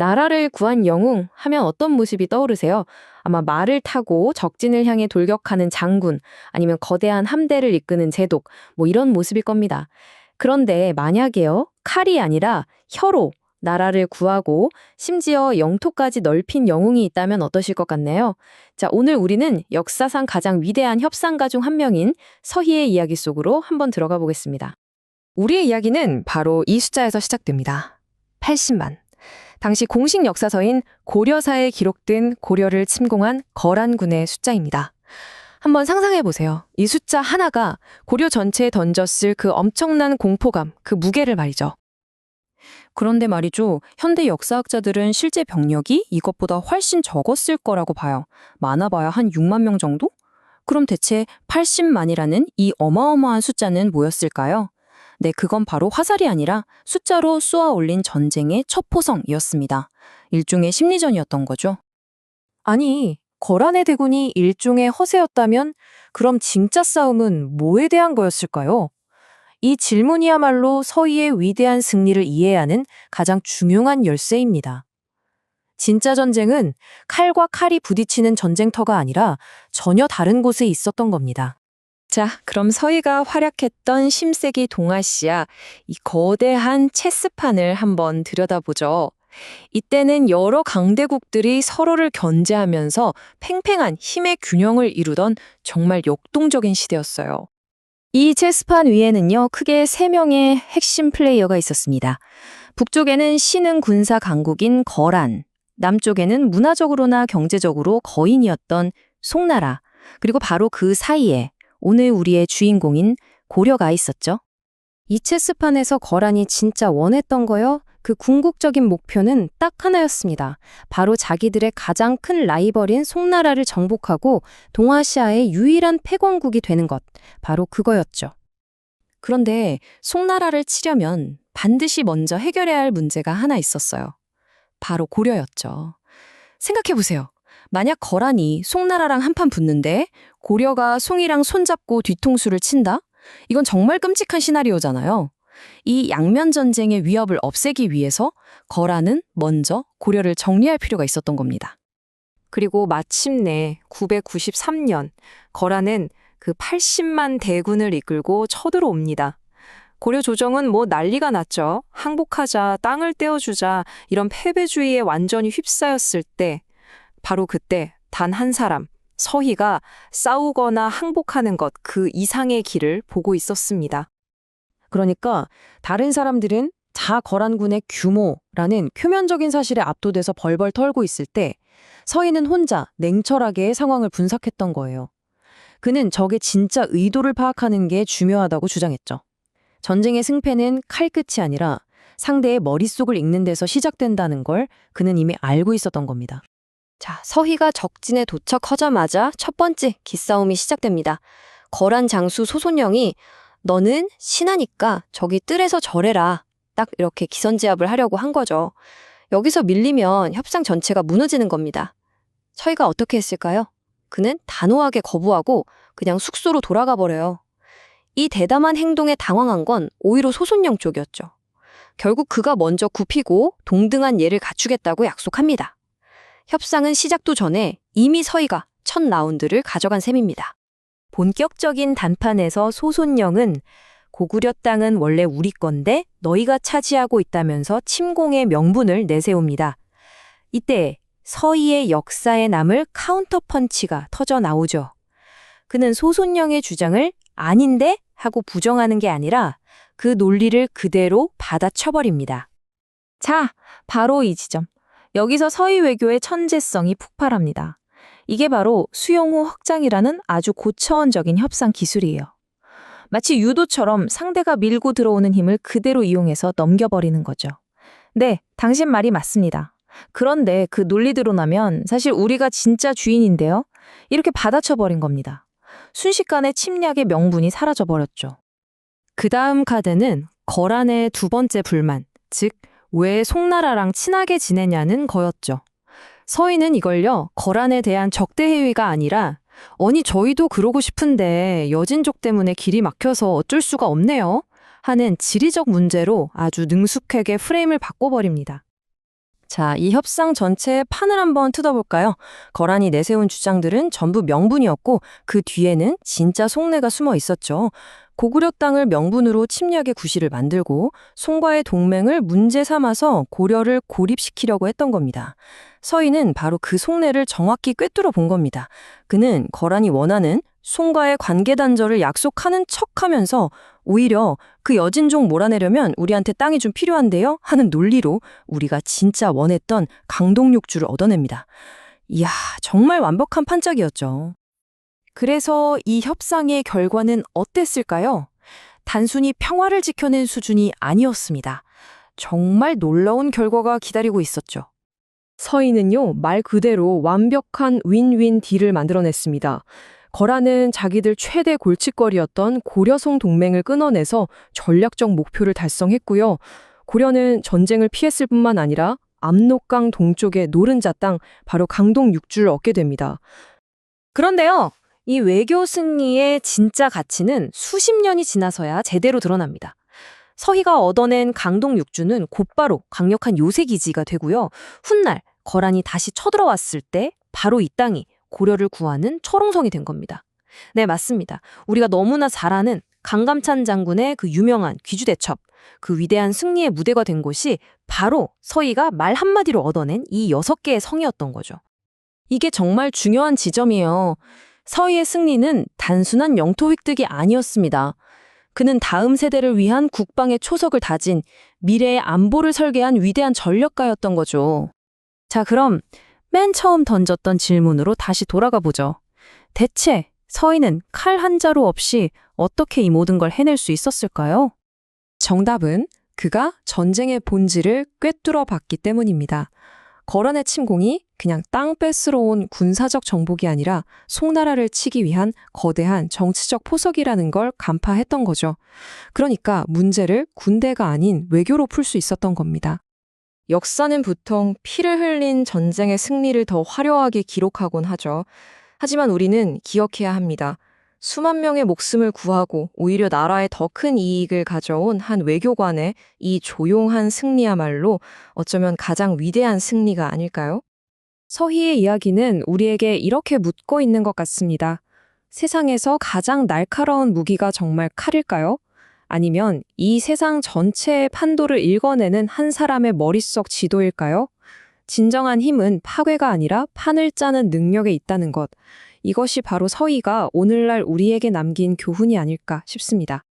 나라를 구한 영웅 하면 어떤 모습이 떠오르세요? 아마 말을 타고 적진을 향해 돌격하는 장군, 아니면 거대한 함대를 이끄는 제독, 뭐 이런 모습일 겁니다. 그런데 만약에요, 칼이 아니라 혀로 나라를 구하고 심지어 영토까지 넓힌 영웅이 있다면 어떠실 것 같나요? 자, 오늘 우리는 역사상 가장 위대한 협상가 중 한 명인 서희의 이야기 속으로 한번 들어가 보겠습니다. 우리의 이야기는 바로 이 숫자에서 시작됩니다. 80만. 당시 공식 역사서인 고려사에 기록된 고려를 침공한 거란군의 숫자입니다. 한번 상상해 보세요. 이 숫자 하나가 고려 전체에 던졌을 그 엄청난 공포감, 그 무게를 말이죠. 그런데 말이죠. 현대 역사학자들은 실제 병력이 이것보다 훨씬 적었을 거라고 봐요. 많아봐야 한 6만 명 정도? 그럼 대체 80만이라는 이 어마어마한 숫자는 뭐였을까요? 네, 그건 바로 화살이 아니라 숫자로 쏘아 올린 전쟁의 첩포성이었습니다. 일종의 심리전이었던 거죠. 아니, 거란의 대군이 일종의 허세였다면 그럼 진짜 싸움은 뭐에 대한 거였을까요? 이 질문이야말로 서희의 위대한 승리를 이해하는 가장 중요한 열쇠입니다. 진짜 전쟁은 칼과 칼이 부딪히는 전쟁터가 아니라 전혀 다른 곳에 있었던 겁니다. 자, 그럼 서희가 활약했던 심세기 동아시아, 이 거대한 체스판을 한번 들여다보죠. 이때는 여러 강대국들이 서로를 견제하면서 팽팽한 힘의 균형을 이루던 정말 역동적인 시대였어요. 이 체스판 위에는요, 크게 3명의 핵심 플레이어가 있었습니다. 북쪽에는 신흥 군사 강국인 거란, 남쪽에는 문화적으로나 경제적으로 거인이었던 송나라, 그리고 바로 그 사이에 오늘 우리의 주인공인 고려가 있었죠. 이 체스판에서 거란이 진짜 원했던 거요? 그 궁극적인 목표는 딱 하나였습니다. 바로 자기들의 가장 큰 라이벌인 송나라를 정복하고 동아시아의 유일한 패권국이 되는 것, 바로 그거였죠. 그런데 송나라를 치려면 반드시 먼저 해결해야 할 문제가 하나 있었어요. 바로 고려였죠. 생각해보세요. 만약 거란이 송나라랑 한판 붙는데 고려가 송이랑 손잡고 뒤통수를 친다? 이건 정말 끔찍한 시나리오잖아요. 이 양면 전쟁의 위협을 없애기 위해서 거란은 먼저 고려를 정리할 필요가 있었던 겁니다. 그리고 마침내 993년 거란은 그 80만 대군을 이끌고 쳐들어옵니다. 고려 조정은 뭐 난리가 났죠. 항복하자, 땅을 떼어주자 이런 패배주의에 완전히 휩싸였을 때 바로 그때 단 한 사람, 서희가 싸우거나 항복하는 것 그 이상의 길을 보고 있었습니다. 그러니까 다른 사람들은 다 거란군의 규모라는 표면적인 사실에 압도돼서 벌벌 털고 있을 때 서희는 혼자 냉철하게 상황을 분석했던 거예요. 그는 적의 진짜 의도를 파악하는 게 중요하다고 주장했죠. 전쟁의 승패는 칼끝이 아니라 상대의 머릿속을 읽는 데서 시작된다는 걸 그는 이미 알고 있었던 겁니다. 자, 서희가 적진에 도착하자마자 첫 번째 기싸움이 시작됩니다. 거란 장수 소손영이 너는 신하니까 저기 뜰에서 절해라. 딱 이렇게 기선제압을 하려고 한 거죠. 여기서 밀리면 협상 전체가 무너지는 겁니다. 서희가 어떻게 했을까요? 그는 단호하게 거부하고 그냥 숙소로 돌아가 버려요. 이 대담한 행동에 당황한 건 오히려 소손영 쪽이었죠. 결국 그가 먼저 굽히고 동등한 예를 갖추겠다고 약속합니다. 협상은 시작도 전에 이미 서희가 첫 라운드를 가져간 셈입니다. 본격적인 단판에서 소손영은 고구려 땅은 원래 우리 건데 너희가 차지하고 있다면서 침공의 명분을 내세웁니다. 이때 서희의 역사에 남을 카운터 펀치가 터져 나오죠. 그는 소손영의 주장을 아닌데 하고 부정하는 게 아니라 그 논리를 그대로 받아쳐버립니다. 자, 바로 이 지점. 여기서 서희 외교의 천재성이 폭발합니다. 이게 바로 수용호 확장이라는 아주 고차원적인 협상 기술이에요. 마치 유도처럼 상대가 밀고 들어오는 힘을 그대로 이용해서 넘겨버리는 거죠. 네, 당신 말이 맞습니다. 그런데 그 논리대로 나면 사실 우리가 진짜 주인인데요. 이렇게 받아쳐버린 겁니다. 순식간에 침략의 명분이 사라져버렸죠. 그 다음 카드는 거란의 두 번째 불만, 즉 왜 송나라랑 친하게 지내냐는 거였죠. 서희는 이걸요, 거란에 대한 적대행위가 아니라 아니 저희도 그러고 싶은데 여진족 때문에 길이 막혀서 어쩔 수가 없네요 하는 지리적 문제로 아주 능숙하게 프레임을 바꿔버립니다. 자, 이 협상 전체의 판을 한번 뜯어볼까요? 거란이 내세운 주장들은 전부 명분이었고 그 뒤에는 진짜 속내가 숨어 있었죠. 고구려 땅을 명분으로 침략의 구실을 만들고 송과의 동맹을 문제 삼아서 고려를 고립시키려고 했던 겁니다. 서희는 바로 그 속내를 정확히 꿰뚫어 본 겁니다. 그는 거란이 원하는 송과의 관계 단절을 약속하는 척하면서 오히려 그 여진족 몰아내려면 우리한테 땅이 좀 필요한데요? 하는 논리로 우리가 진짜 원했던 강동육주를 얻어냅니다. 이야, 정말 완벽한 판짝이었죠. 그래서 이 협상의 결과는 어땠을까요? 단순히 평화를 지켜낸 수준이 아니었습니다. 정말 놀라운 결과가 기다리고 있었죠. 서희는요, 말 그대로 완벽한 윈윈 딜을 만들어냈습니다. 거란은 자기들 최대 골칫거리였던 고려송 동맹을 끊어내서 전략적 목표를 달성했고요. 고려는 전쟁을 피했을 뿐만 아니라 압록강 동쪽의 노른자 땅, 바로 강동 육주를 얻게 됩니다. 그런데요, 이 외교 승리의 진짜 가치는 수십 년이 지나서야 제대로 드러납니다. 서희가 얻어낸 강동 육주는 곧바로 강력한 요새 기지가 되고요. 훗날 거란이 다시 쳐들어왔을 때 바로 이 땅이 고려를 구하는 철옹성이 된 겁니다. 네, 맞습니다. 우리가 너무나 잘 아는 강감찬 장군의 그 유명한 귀주대첩, 그 위대한 승리의 무대가 된 곳이 바로 서희가 말 한마디로 얻어낸 이 6개의 성이었던 거죠. 이게 정말 중요한 지점이에요. 서희의 승리는 단순한 영토 획득이 아니었습니다. 그는 다음 세대를 위한 국방의 초석을 다진 미래의 안보를 설계한 위대한 전략가였던 거죠. 자, 그럼 맨 처음 던졌던 질문으로 다시 돌아가 보죠. 대체 서희는 칼 한 자루 없이 어떻게 이 모든 걸 해낼 수 있었을까요? 정답은 그가 전쟁의 본질을 꿰뚫어 봤기 때문입니다. 거란의 침공이 그냥 땅 뺏으러 온 군사적 정복이 아니라 송나라를 치기 위한 거대한 정치적 포석이라는 걸 간파했던 거죠. 그러니까 문제를 군대가 아닌 외교로 풀 수 있었던 겁니다. 역사는 보통 피를 흘린 전쟁의 승리를 더 화려하게 기록하곤 하죠. 하지만 우리는 기억해야 합니다. 수만 명의 목숨을 구하고 오히려 나라에 더 큰 이익을 가져온 한 외교관의 이 조용한 승리야말로 어쩌면 가장 위대한 승리가 아닐까요? 서희의 이야기는 우리에게 이렇게 묻고 있는 것 같습니다. 세상에서 가장 날카로운 무기가 정말 칼일까요? 아니면 이 세상 전체의 판도를 읽어내는 한 사람의 머릿속 지도일까요? 진정한 힘은 파괴가 아니라 판을 짜는 능력에 있다는 것. 이것이 바로 서희가 오늘날 우리에게 남긴 교훈이 아닐까 싶습니다.